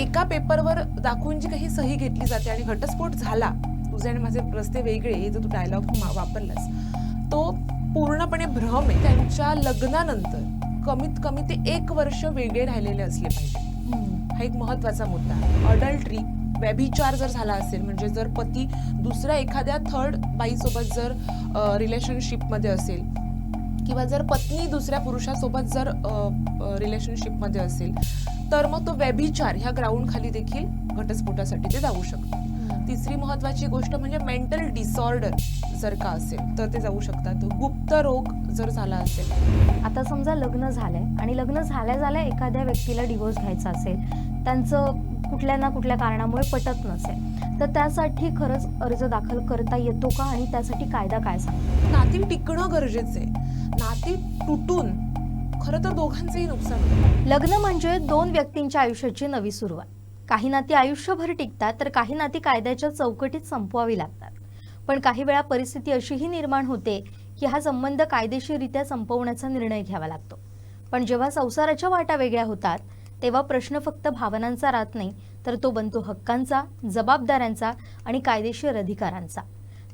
एका पेपरवर दाखवून जी काही सही घेतली जाते आणि घटस्फोट झाला, तुझे आणि माझे रस्ते वेगळे, हे जो तू डायलॉग वापरलास तो पूर्णपणे भ्रम आहे. त्यांच्या लग्नानंतर कमीत कमी ते 1 वर्ष वेगळे राहिलेले असले पाहिजे. हा एक महत्वाचा मुद्दा आहे. अडल्टरी, व्यभिचार जर झाला असेल, म्हणजे जर पती दुसऱ्या एखाद्या थर्ड बाईसोबत जर रिलेशनशिपमध्ये असेल किंवा जर पत्नी दुसऱ्या पुरुषासोबत जर रिलेशनशिपमध्ये असेल, तर मग तो व्यभिचार ह्या ग्राउंड खाली देखील घटस्फोटासाठी ते जाऊ शकतं. तिसरी महत्वाची गोष्ट म्हणजे मेंटल डिसऑर्डर जर का असेल तर ते जाऊ शकतात. गुप्त रोग जर झाला असेल. आता समजा लग्न झालंय आणि लग्न झाल्या एखाद्या व्यक्तीला डिवोर्स घ्यायचा असेल, त्यांचं कुठल्या ना कुठल्या कारणामुळे पटत नसेल, तर त्यासाठी खरंच अर्ज दाखल करता येतो का आणि त्यासाठी कायदा काय सांगतो? नाती टिकणं गरजेचं आहे. नाती तुटून खरं तर दोघांचंही नुकसान होतं. लग्न म्हणजे 2 व्यक्तींच्या आयुष्याची नवी सुरुवात. काही नाती आयुष्यभर टिकतात तर काही नाती कायद्याच्या चौकटीत संपवावी लागतात. पण काही वेळा परिस्थिती अशीही निर्माण होते की हा संबंध कायदेशीररित्या संपवण्याचा निर्णय घ्यावा लागतो. पण जेव्हा संसाराच्या वाटा वेगळ्या होतात तेव्हा प्रश्न फक्त भावनांचा राहत नाही, तर तो बनतो हक्कांचा, जबाबदाऱ्यांचा आणि कायदेशीर अधिकारांचा.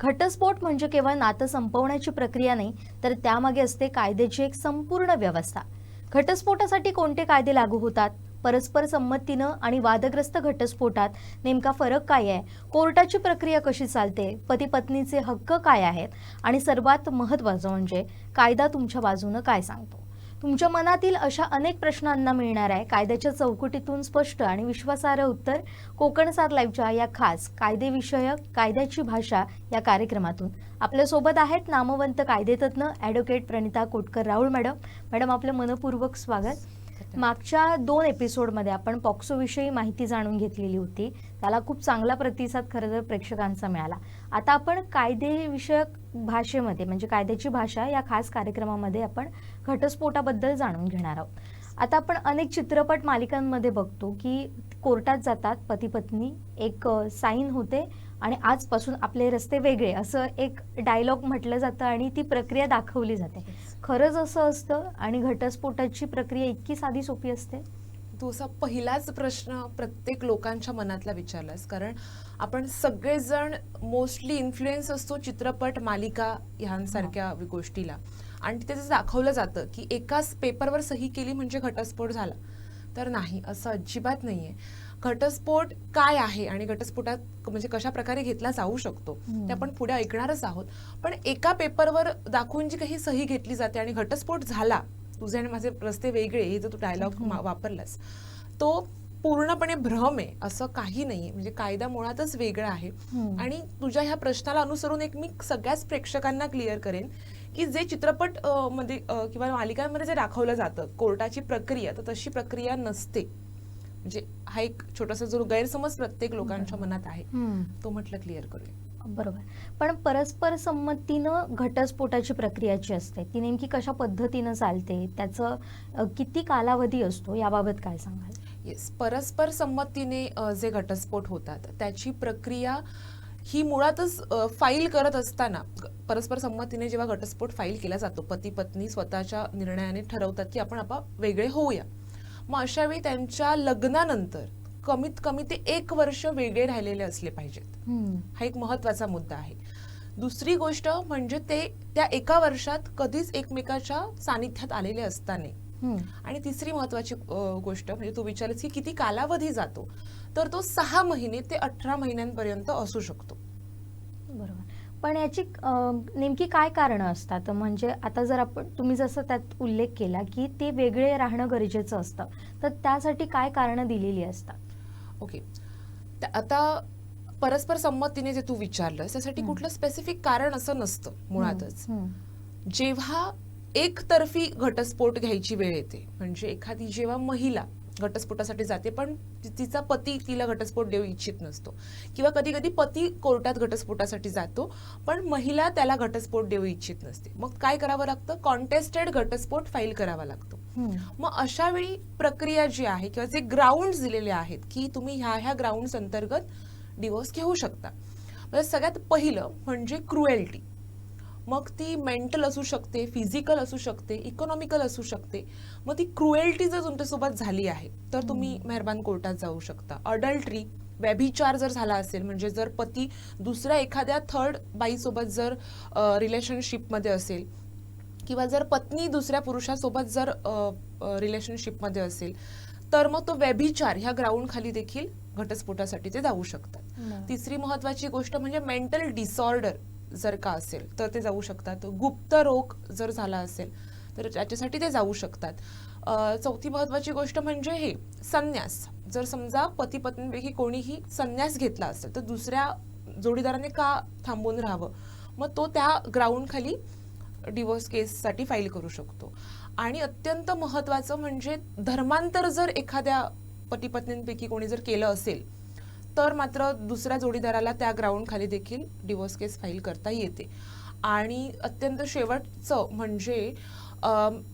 घटस्फोट म्हणजे केवळ नातं संपवण्याची प्रक्रिया नाही, तर त्यामागे असते कायद्याची एक संपूर्ण व्यवस्था. घटस्फोटासाठी कोणते कायदे लागू होतात? परस्पर संमतीनं आणि वादग्रस्त घटस्फोटात नेमका फरक काय आहे? कोर्टाची प्रक्रिया कशी चालते? पती पत्नीचे हक्क काय आहेत? आणि सर्वात महत्त्वाचं म्हणजे कायदा तुमच्या बाजूनं काय सांगतो? तुमच्या मनातील अशा अनेक प्रश्नांना मिळणार आहे कायद्याच्या चौकटीतून स्पष्ट आणि विश्वासार्ह उत्तर. कोकण 7 लाईव्हच्या या खास कायदेविषयक कायद्याची भाषा या कार्यक्रमातून आपल्यासोबत आहेत नामवंत कायदेतज्ञ ॲडव्होकेट प्रणिता कोटकर राहुल मॅडम, आपलं मनपूर्वक स्वागत. मागच्या 2 एपिसोडमध्ये आपण पॉक्सोविषयी माहिती जाणून घेतलेली होती. त्याला खूप चांगला प्रतिसाद खरं तर प्रेक्षकांचा मिळाला. आता आपण कायदेविषयक भाषेमध्ये म्हणजे कायद्याची भाषा या खास कार्यक्रमामध्ये आपण घटस्फोटाबद्दल जाणून घेणार आहोत. आता आपण अनेक चित्रपट मालिकांमध्ये बघतो की कोर्टात जातात पती पत्नी, एक साईन होते आणि आजपासून आपले रस्ते वेगळे असं एक डायलॉग म्हटलं जातं आणि ती प्रक्रिया दाखवली जाते. खरंच असं असतं आणि घटस्फोटाची प्रक्रिया इतकी साधी सोपी असते? तू असा पहिलाच प्रश्न प्रत्येक लोकांच्या मनातला विचारलास, कारण आपण सगळेजण मोस्टली इन्फ्लुएन्स असतो चित्रपट मालिका ह्यांसारख्या गोष्टीला, आणि तिथे जर दाखवलं जातं की एकाच पेपरवर सही केली म्हणजे घटस्फोट झाला, तर नाही, असं अजिबात नाहीये. घटस्फोट काय आहे आणि घटस्फोटात म्हणजे कशा प्रकारे घेतला जाऊ शकतो ते आपण पुढे ऐकणारच आहोत. पण एका पेपरवर दाखवून जी काही सही घेतली जाते आणि घटस्फोट झाला, तुझे आणि माझे रस्ते वेगळे, हे जो तू डायलॉग वापरलास तो पूर्णपणे भ्रम आहे. असं काही नाहीये. म्हणजे कायदा मुळातच वेगळा आहे. आणि तुझ्या ह्या प्रश्नाला अनुसरून एक मी सगळ्याच प्रेक्षकांना क्लिअर करेन की जे चित्रपट मध्ये किंवा मालिकांमध्ये जे दाखवलं जातं कोर्टाची प्रक्रिया, तर तशी प्रक्रिया नसते. म्हणजे हा एक छोटासा जो गैरसमज प्रत्येक लोकांच्या मनात आहे तो म्हटलं क्लिअर करूया. बरोबर. पण परस्पर संमतीनं घटस्फोटाची प्रक्रिया जी असते ती नेमकी कशा पद्धतीनं चालते? त्याचं किती कालावधी असतो याबाबत काय सांगाल? येस, परस्पर संमतीने जे घटस्फोट होतात त्याची प्रक्रिया ही मुळातच फाईल करत असताना, परस्पर संमतीने जेव्हा घटस्फोट फाईल केला जातो, पती पत्नी स्वतःच्या निर्णयाने ठरवतात की आपण वेगळे होऊया. मग अशा वेळी त्यांच्या लग्नानंतर कमीत कमी ते 1 वर्ष वेगळे राहिलेले असले पाहिजेत. हा एक महत्वाचा मुद्दा आहे. दुसरी गोष्ट म्हणजे ते त्या 1 वर्षात कधीच एकमेकाच्या सानिध्यात आलेले असताना. आणि तिसरी महत्वाची गोष्ट म्हणजे तू विचारलीस की किती कालावधी जातो, तर तो 6 महिने ते 18 महिन्यांपर्यंत असू शकतो. बरोबर. पण याची नेमकी काय कारणं असतात? म्हणजे आता जर तुम्ही जसं त्यात उल्लेख केला की ते वेगळे राहणं गरजेचं असतं, तर त्यासाठी काय कारणं दिलेली असतात? ओके, आता परस्पर संमतीने जे तू विचारलं त्यासाठी कुठलं स्पेसिफिक कारण असं नसतं मुळातच. जेव्हा एकतर्फी घटस्फोट घ्यायची वेळ येते, म्हणजे एखादी जेव्हा महिला घटस्फोटासाठी जाते पण तिचा पती तिला घटस्फोट देऊ इच्छित नसतो, किंवा कधी कधी पती कोर्टात घटस्फोटासाठी जातो पण महिला त्याला घटस्फोट देऊ इच्छित नसते, मग काय करावं लागतं? कॉन्टेस्टेड घटस्फोट फाईल करावा लागतो. मग अशा वेळी प्रक्रिया जी आहे किंवा जे ग्राउंड्स दिलेले आहेत की तुम्ही ह्या ग्राउंड्स अंतर्गत डिवोर्स घेऊ शकता. म्हणजे सगळ्यात पहिलं म्हणजे क्रुएल्टी. मग ती मेंटल असू शकते, फिजिकल असू शकते, इकॉनॉमिकल असू शकते. मग ती क्रुएल्टी जर तुमच्यासोबत झाली आहे तर तुम्ही मेहरबान कोर्टात जाऊ शकता. अडल्ट्री, व्यभिचार जर झाला असेल, म्हणजे जर पती दुसऱ्या एखाद्या थर्ड बाईसोबत जर रिलेशनशिपमध्ये असेल, किंवा जर पत्नी दुसऱ्या पुरुषासोबत जर रिलेशनशिपमध्ये असेल, तर मग तो व्यभिचार ह्या ग्राउंड खाली देखील घटस्फोटासाठी ते जाऊ शकतात. तिसरी महत्वाची गोष्ट म्हणजे मेंटल डिसऑर्डर जर का असेल तर ते जाऊ शकतात. गुप्त रोग जर झाला असेल तर त्याच्यासाठी ते जाऊ शकतात. चौथी महत्वाची गोष्ट म्हणजे हे संन्यास. जर समजा पती पत्नींपैकी कोणीही संन्यास घेतला असेल तर दुसऱ्या जोडीदाराने का थांबून राहावं, मग तो त्या ग्राउंड खाली डिवोर्स केससाठी फाईल करू शकतो. आणि अत्यंत महत्वाचं म्हणजे धर्मांतर जर एखाद्या पती पत्नींपैकी कोणी जर केलं असेल तर मात्र दुसऱ्या जोडीदाराला त्या ग्राउंड खाली देखील डिवोर्स केस फाईल करता येते. आणि अत्यंत शेवटचं म्हणजे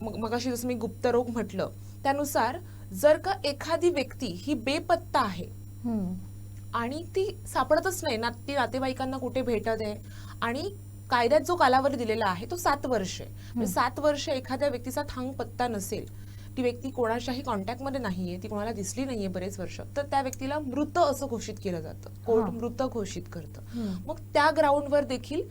मगाशी जसं मी गुप्तरोग म्हटलं त्यानुसार जर का एखादी व्यक्ती ही बेपत्ता आहे आणि ती सापडतच नाही ना, ती नातेवाईकांना कुठे भेटत आहे, आणि कायद्यात जो कालावधी दिलेला आहे तो 7 वर्ष आहे. म्हणजे 7 वर्ष एखाद्या व्यक्तीचा थांग पत्ता नसेल, ती व्यक्ती कोणाच्याही कॉन्टॅक्टमध्ये नाहीये, ती कोणाला दिसली नाहीये बरेच वर्ष, तर त्या व्यक्तीला मृत असं घोषित केलं जातं. कोर्ट मृत घोषित करतं. मग त्या ग्राउंडवर देखील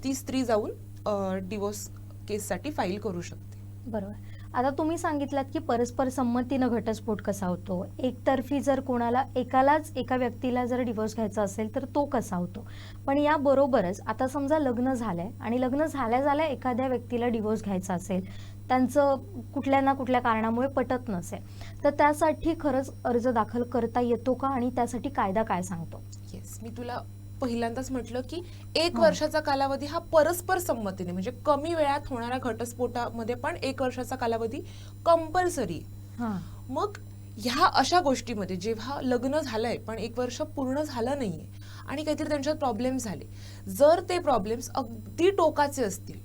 ती स्त्री जाऊन डिवोर्स केससाठी फाईल करू शकते. बरोबर. आता तुम्ही सांगितलात की परस्पर संमतीनं घटस्फोट कसा होतो, एकतर्फी जर कोणाला एका व्यक्तीला जर डिवोर्स घ्यायचा असेल तर तो कसा होतो. पण याबरोबरच आता समजा लग्न झालंय आणि लग्न झाल्या एखाद्या व्यक्तीला डिवोर्स घ्यायचा असेल, त्यांचं कुठल्या ना कुठल्या कारणामुळे पटत नसेल, तर त्यासाठी खरंच अर्ज दाखल करता येतो का आणि त्यासाठी कायदा काय सांगतो? येस, मी तुला पहिल्यांदाच म्हटलं की 1 वर्षाचा कालावधी हा परस्पर संमतीने, म्हणजे कमी वेळात होणाऱ्या घटस्फोटामध्ये पण 1 वर्षाचा कालावधी कंपल्सरी. मग ह्या अशा गोष्टीमध्ये जेव्हा लग्न झालंय पण 1 वर्ष पूर्ण झालं नाहीये आणि काहीतरी त्यांच्यात प्रॉब्लेम झाले, जर ते प्रॉब्लेम्स अगदी टोकाचे असतील,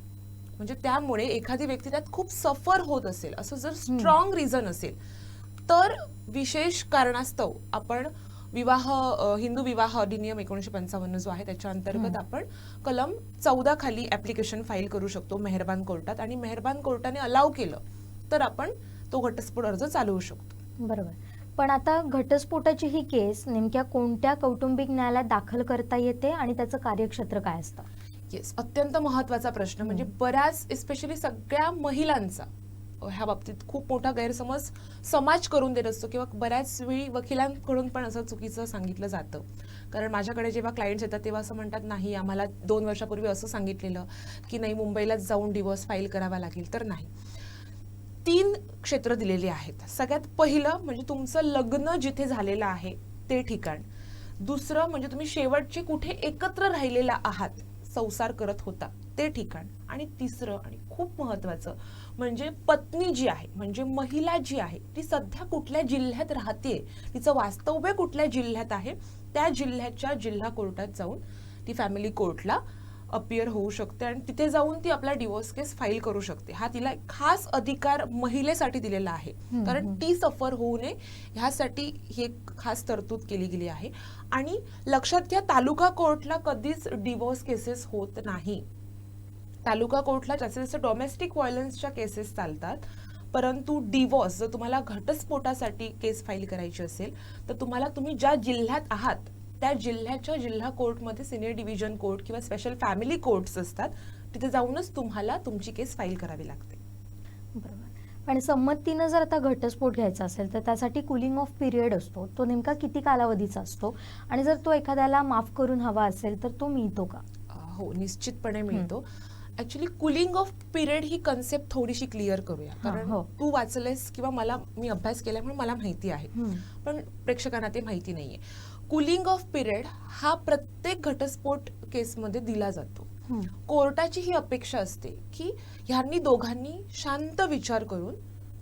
म्हणजे त्यामुळे एखादी व्यक्ती त्यात खूप सफर होत असेल, असं जर स्ट्रॉंग रिझन असेल, तर विशेष कारणास्तव आपण हिंदू विवाह अधिनियम 1955 जो आहे त्याच्या अंतर्गत आपण कलम 14 खाली ऍप्लिकेशन फाईल करू शकतो मेहरबान कोर्टात, आणि मेहरबान कोर्टाने अलाव केलं तर आपण तो घटस्फोट अर्ज चालवू शकतो. बरोबर. पण आता घटस्फोटाची ही केस नेमक्या कोणत्या कौटुंबिक न्यायालयात दाखल करता येते आणि त्याचं कार्यक्षेत्र काय असतं? येस, अत्यंत महत्वाचा प्रश्न. म्हणजे बऱ्याच एस्पेशली सगळ्या महिलांचा ह्या बाबतीत खूप मोठा गैरसमज समाज करून देत असतो, किंवा बऱ्याच वेळी वकिलांकडून पण असं चुकीचं सांगितलं जातं. कारण माझ्याकडे जेव्हा क्लायंट्स येतात तेव्हा असं म्हणतात, नाही आम्हाला 2 वर्षापूर्वी असं सांगितलेलं की नाही मुंबईलाच जाऊन डिवोर्स फाईल करावा लागेल. तर नाही, 3 क्षेत्र दिलेली आहेत. सगळ्यात पहिलं म्हणजे तुमचं लग्न जिथे झालेलं आहे ते ठिकाण. दुसरं म्हणजे तुम्ही शेवटचे कुठे एकत्र राहिलेला आहात, संसार करत होता ते ठिकाण. आणि तिसरं आणि खूप महत्वाचं म्हणजे पत्नी जी आहे, म्हणजे महिला जी आहे, ती सध्या कुठल्या जिल्ह्यात राहते, तिचं वास्तव्य कुठल्या जिल्ह्यात आहे, त्या जिल्ह्याच्या जिल्हा कोर्टात जाऊन ती फॅमिली कोर्टला अपियर होऊ शकते आणि तिथे जाऊन ती आपला डिवोर्स केस फाईल करू शकते. हा तिला खास अधिकार महिलेसाठी दिलेला आहे, कारण ती सफर होऊ नये ह्यासाठी ही एक खास तरतूद केली गेली आहे. आणि लक्षात घ्या, तालुका कोर्टला कधीच डिवोर्स केसेस होत नाही. तालुका कोर्टला जास्तीत जास्त डोमेस्टिक व्हायलन्सच्या केसेस चालतात, परंतु डिवोर्स जर तुम्हाला घटस्फोटासाठी केस फाईल करायची असेल तर तुम्ही ज्या जिल्ह्यात आहात त्या जिल्ह्याच्या जिल्हा कोर्टमध्ये सिनियर डिव्हिजन कोर्ट किंवा स्पेशल फॅमिली कोर्ट्स असतात, तिथे जाऊनच तुम्हाला तुमची केस फाईल करावी लागते. बरोबर. पण संमतीनं जर आता घटस्फोट घ्यायचा असेल तर त्यासाठी कुलिंग ऑफ पिरियड असतो, तो नेमका किती कालावधीचा असतो आणि जर तो एखाद्याला माफ करून हवा असेल तर तो मिळतो का? हो, निश्चितपणे मिळतो. ऍक्च्युली कुलिंग ऑफ पिरियड ही कन्सेप्ट थोडीशी क्लिअर करूया, कारण तू वाचलेस किंवा मी अभ्यास केल्यामुळे मला माहिती आहे, पण प्रेक्षकांना ते माहिती नाहीये. कुलिंग ऑफ पिरियड हा प्रत्येक घटस्फोट केसमध्ये दिला जातो. कोर्टाची ही अपेक्षा असते की ह्यांनी दोघांनी शांत विचार करून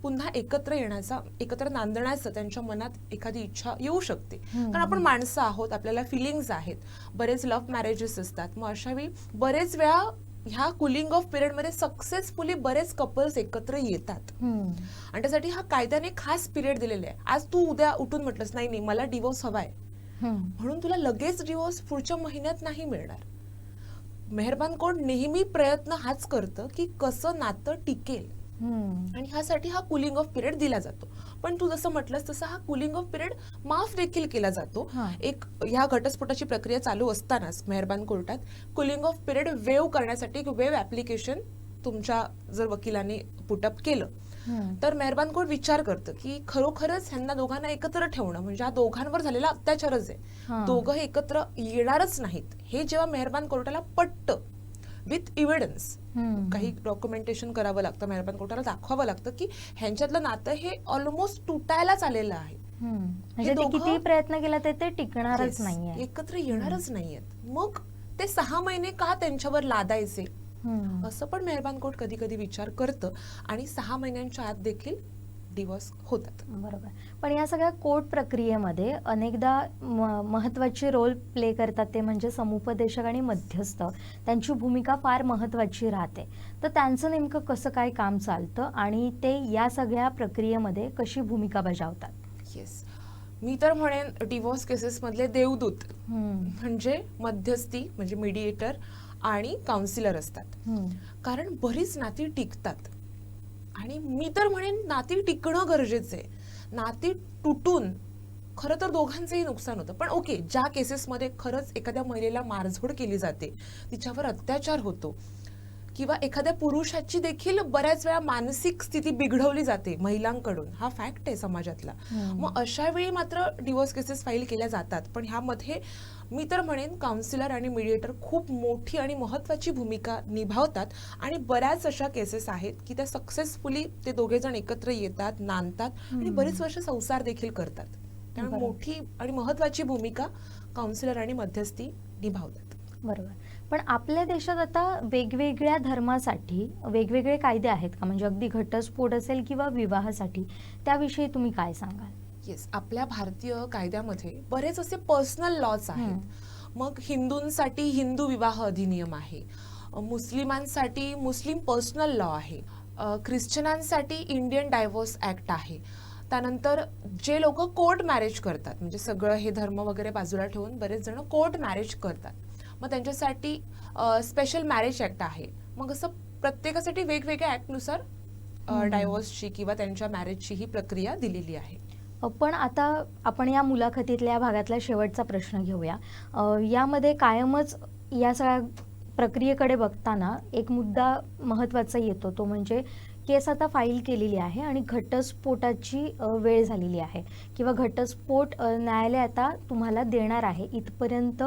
पुन्हा एकत्र नांदण्याचं त्यांच्या मनात एखादी इच्छा येऊ शकते. कारण आपण माणसं आहोत, आपल्याला फिलिंग्स आहेत, बरेच लव्ह मॅरेजेस असतात. मग अशा वेळी बरेच वेळा ह्या कुलिंग ऑफ पिरियड मध्ये सक्सेसफुली बरेच कपल्स एकत्र येतात आणि त्यासाठी हा कायद्याने खास पिरियड दिलेला आहे. आज तू उद्या उठून म्हटलंस नाही मला डिवोर्स हवाय म्हणून तुला लगेच डिवोर्स पुढच्या महिन्यात नाही मिळणार. मेहरबान कोर्ट नेहमी प्रयत्न हाच करतं की कसं नातं टिकेल, आणि ह्यासाठी हा कुलिंग ऑफ पिरियड दिला जातो. पण तू जसं म्हटलंस तसं हा कुलिंग ऑफ पिरियड माफ देखील केला जातो. हा. एक ह्या घटस्फोटाची प्रक्रिया चालू असतानाच मेहरबान कोर्टात कुलिंग ऑफ पिरियड वेव करण्यासाठी एक वेव ऍप्लिकेशन तुमच्या जर वकिलाने पुटअप केलं तर मेहरबान कोर्ट विचार करतं की खरोखरच ह्यांना दोघांना एकत्र ठेवणं म्हणजे हा दोघांवर झालेला अत्याचारच आहे, दोघं हे एकत्र येणारच नाहीत, हे जेव्हा मेहरबान कोर्टाला पटतं विथ इव्हिडन्स, काही डॉक्युमेंटेशन करावं लागतं, मेहरबान कोर्टाला दाखवावं लागतं की ह्यांच्यातलं नातं हे ऑलमोस्ट तुटायलाच आलेलं आहे, म्हणजे ते किती प्रयत्न केला ते टिकणारच नाहीये, एकत्र येणारच नाहीयेत. मग ते 6 महिने का त्यांच्यावर लादायचे असं पण मेहरबान कोर्ट कधी कधी विचार करतं आणि 6 महिन्यांच्या आत देखील डिवोर्स होतात. बरोबर. पण या सगळ्या कोर्ट प्रक्रियेमध्ये अनेकदा महत्वाची रोल प्ले करतात ते म्हणजे समुपदेशक आणि मध्यस्थ. त्यांची भूमिका फार महत्वाची राहते. तर त्यांचं नेमकं कसं काय काम चालतं आणि ते या सगळ्या प्रक्रियेमध्ये कशी भूमिका बजावतात? येस, मी तर म्हणेन डिवोर्स केसेस मधले देवदूत म्हणजे मध्यस्थी म्हणजे मीडिएटर आणि काउन्सिलर असतात. कारण बरीच नाती टिकतात आणि मी तर म्हणेन नाती टिकणं गरजेचं आहे. नाती तुटून खरं तर दोघांचंही नुकसान होतं. पण ओके, ज्या केसेसमध्ये खरंच एखाद्या महिलेला मारझोड केली जाते, तिच्यावर अत्याचार होतो किंवा एखाद्या पुरुषाची देखील बऱ्याच वेळा मानसिक स्थिती बिघडवली जाते महिलांकडून, हा फॅक्ट आहे समाजातला, मग अशा वेळी मात्र डिवोर्स केसेस फाईल केल्या जातात. पण ह्यामध्ये मी तर म्हणेन काउन्सिलर आणि मीडिएटर खूप मोठी आणि महत्वाची भूमिका निभावतात आणि बऱ्याच अशा केसेस आहेत की त्या सक्सेसफुली ते दोघे जण एकत्र येतात, नांदतात आणि बरीच वर्ष संसार देखील करतात. त्यामुळे मोठी आणि महत्वाची भूमिका काउन्सिलर आणि मध्यस्थी निभावतात. बरोबर. पण आपल्या देशात आता वेगवेगळ्या धर्मासाठी वेगवेगळे कायदे आहेत का? म्हणजे अगदी घटस्फोट असेल किंवा विवाहासाठी, त्याविषयी तुम्ही काय सांगाल? येस, आपल्या भारतीय कायद्यामध्ये बरेच असे पर्सनल लॉज आहेत. मग हिंदूंसाठी हिंदू विवाह अधिनियम आहे, मुस्लिमांसाठी मुस्लिम पर्सनल लॉ आहे, ख्रिश्चनांसाठी इंडियन डायव्होर्स ऍक्ट आहे. त्यानंतर जे लोक कोर्ट मॅरेज करतात, म्हणजे सगळं हे धर्म वगैरे बाजूला ठेवून बरेच जण कोर्ट मॅरेज करतात, मग त्यांच्यासाठी स्पेशल मॅरेज ऍक्ट आहे. मग असं प्रत्येकासाठी वेगवेगळ्या ऍक्टनुसार डायव्होर्सची किंवा त्यांच्या मॅरेजची ही प्रक्रिया दिलेली आहे. पण आता आपण या मुलाखतीतल्या या भागातला शेवटचा प्रश्न घेऊया. यामध्ये कायमच या सगळ्या प्रक्रियेकडे बघताना एक मुद्दा महत्त्वाचा येतो, तो म्हणजे केस आता फाईल केलेली आहे आणि घटस्फोटाची वेळ झालेली आहे किंवा घटस्फोट न्यायालय आता तुम्हाला देणार आहे, इथपर्यंत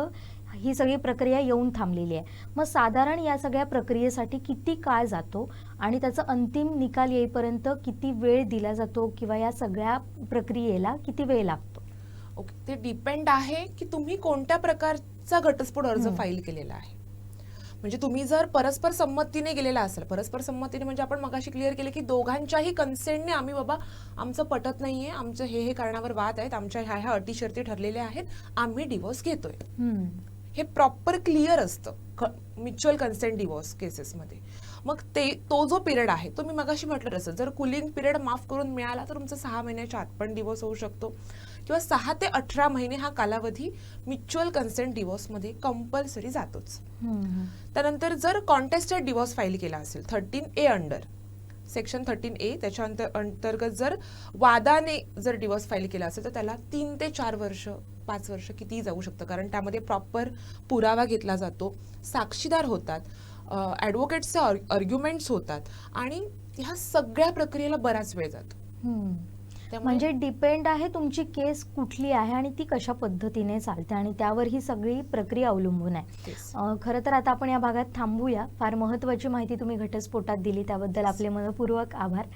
ही सगळी प्रक्रिया येऊन थांबलेली आहे. मग साधारण या सगळ्या प्रक्रियेसाठी किती काळ जातो आणि त्याचा अंतिम निकाल येईपर्यंत किती वेळ दिला जातो किंवा या सगळ्या प्रक्रियेला किती वेळ लागतो? ओके, ते डिपेंड आहे की तुम्ही कोणत्या प्रकारचा घटस्फोट अर्ज फाईल केलेला आहे. म्हणजे तुम्ही जर परस्पर संमतीने गेलेला असाल, परस्पर संमतीने म्हणजे आपण मगाशी क्लिअर केले की दोघांच्याही कन्सेंटने आम्ही बाबा आमचं पटत नाहीये, आमचं हे कारणावर वाद आहेत, आमच्या ह्या अटी शर्ती ठरलेल्या आहेत, आम्ही डिवोर्स घेतोय, हे प्रॉपर क्लिअर असतं म्युच्युअल कन्सेंट डिवोर्स केसेसमध्ये. मग तो जो पिरियड आहे तो मी मगाशी म्हटलं तसं, जर कुलिंग पिरियड माफ करून मिळाला तर तुमचं 6 महिन्याच्या आत पण डिवोर्स होऊ शकतो किंवा 6 ते 18 महिने हा कालावधी म्युच्युअल कन्सेंट डिवोर्समध्ये कंपल्सरी जातोच. त्यानंतर जर कॉन्टेस्टेड डिवोर्स फाईल केला असेल 13A अंडर सेक्शन 13A, त्याच्या अंतर्गत जर वादाने जर डिवोर्स फाईल केला असेल तर त्याला 3 ते 4 वर्ष 5 वर्ष कितीही जाऊ शकतं, कारण त्यामध्ये प्रॉपर पुरावा घेतला जातो, साक्षीदार होतात, ॲडव्होकेट्सचे आर्ग्युमेंट्स होतात आणि ह्या सगळ्या प्रक्रियेला बराच वेळ जातो. म्हणजे डिपेंड आहे तुमची केस कुठली आहे आणि ती कशा पद्धतीने चालते आणि त्यावर ही सगळी प्रक्रिया अवलंबून आहे. खरं तर आता आपण या भागात थांबूया. फार महत्त्वाची माहिती तुम्ही घटस्फोटात दिली, त्याबद्दल आपले मनपूर्वक आभार.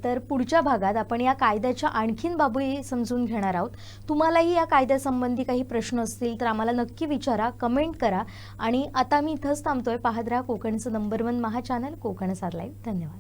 तर पुढच्या भागात आपण या कायद्याच्या आणखीन बाबी समजून घेणार आहोत. तुम्हालाही या कायद्यासंबंधी काही प्रश्न असतील तर आम्हाला नक्की विचारा, कमेंट करा. आणि आता मी इथंच थांबतोय. पाहत राहा कोकणचं नंबर 1 महा चॅनल कोकण सार लाईव्ह. धन्यवाद.